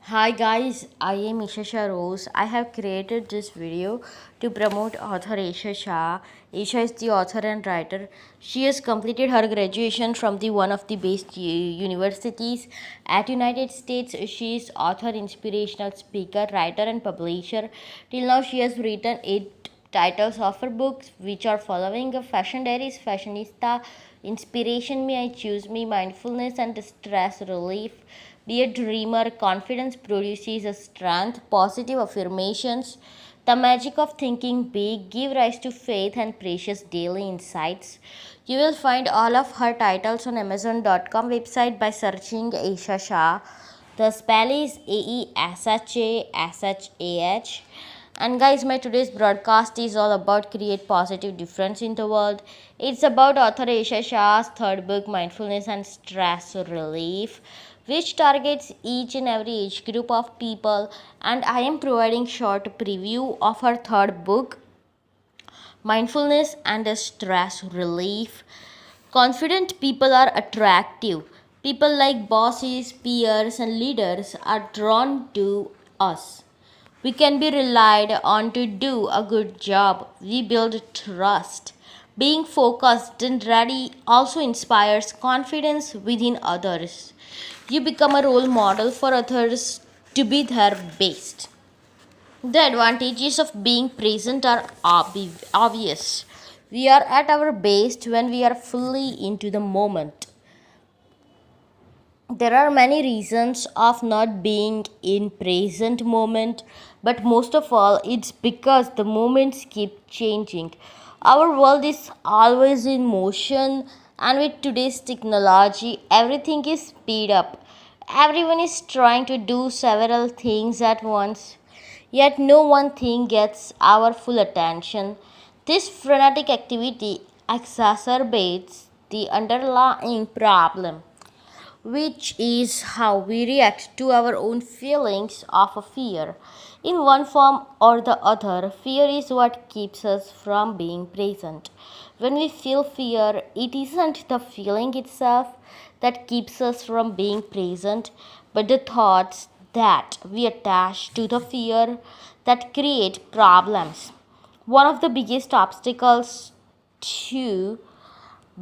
Hi guys, I am Isha Shah Rose. I have created this video to promote author Isha Shah. Isha is the author and writer. She has completed her graduation from the one of the best universities at United States. She is author, inspirational speaker, writer and publisher. Till now she has written 8 titles of her books, which are following: Fashion Diaries, Fashionista, Inspiration Me, I Choose Me, Mindfulness and Stress Relief. Be a dreamer. Confidence produces a strength. Positive affirmations. The magic of thinking big. Give rise to faith and precious daily insights. You will find all of her titles on Amazon.com website by searching Aisha Shah. The spell is AESHASHAH. And guys, my today's broadcast is all about create positive difference in the world. It's about author Aisha Shah's third book, Mindfulness and Stress Relief, which targets each and every age group of people. And I am providing short preview of her third book, Mindfulness and Stress Relief. Confident people are attractive. People like bosses, peers, and leaders are drawn to us. We can be relied on to do a good job. We build trust. Being focused and ready also inspires confidence within others. You become a role model for others to be their best. The advantages of being present are obvious. We are at our best when we are fully into the moment. There are many reasons of not being in present moment, but most of all it's because the moments keep changing. Our world is always in motion, and with today's technology everything is speed up. Everyone is trying to do several things at once, yet no one thing gets our full attention. This frenetic activity exacerbates the underlying problem, which is how we react to our own feelings of a fear. In one form or the other, fear is what keeps us from being present. When we feel fear, it isn't the feeling itself that keeps us from being present, but the thoughts that we attach to the fear that create problems. One of the biggest obstacles to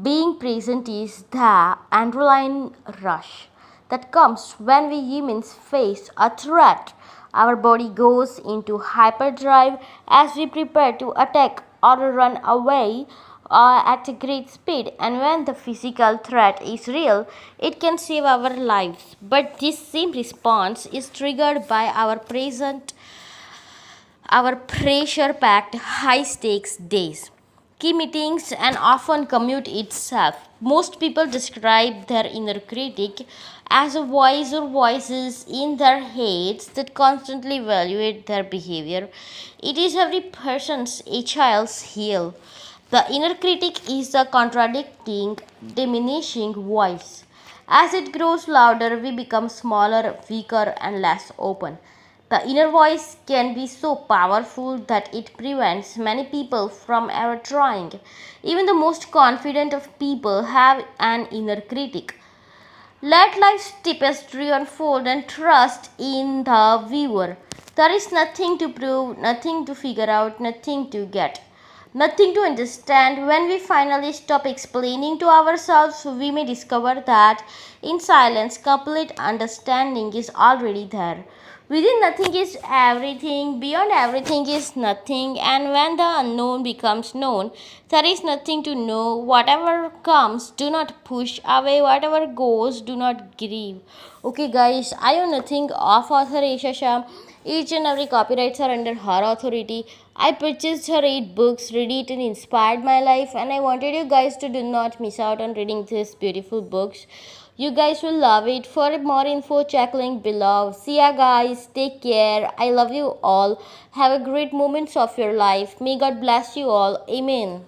being present is the adrenaline rush that comes when we humans face a threat. Our body goes into hyperdrive as we prepare to attack or run away at a great speed, and when the physical threat is real, it can save our lives. But this same response is triggered by our pressure packed, high stakes days, key meetings, and often commute itself. Most people describe their inner critic as a voice or voices in their heads that constantly evaluate their behavior. It is every person's a child's heel. The inner critic is the contradicting, diminishing voice. As it grows louder, we become smaller, weaker, and less open. The inner voice can be so powerful that it prevents many people from ever trying. Even the most confident of people have an inner critic. Let life's tapestry unfold and trust in the viewer. There is nothing to prove, nothing to figure out, nothing to get, nothing to understand. When we finally stop explaining to ourselves, we may discover that in silence, complete understanding is already there. Within nothing is everything, beyond everything is nothing, and when the unknown becomes known, there is nothing to know. Whatever comes, do not push away. Whatever goes, do not grieve. Okay, guys, I know nothing of author Aisha Shah. Each and every copyrights are under her authority. I purchased her 8 books, read it, and inspired my life, and I wanted you guys to do not miss out on reading these beautiful books. You guys will love it. For more info, check link below. See ya, guys. Take care. I love you all. Have a great moments of your life. May God bless you all. Amen.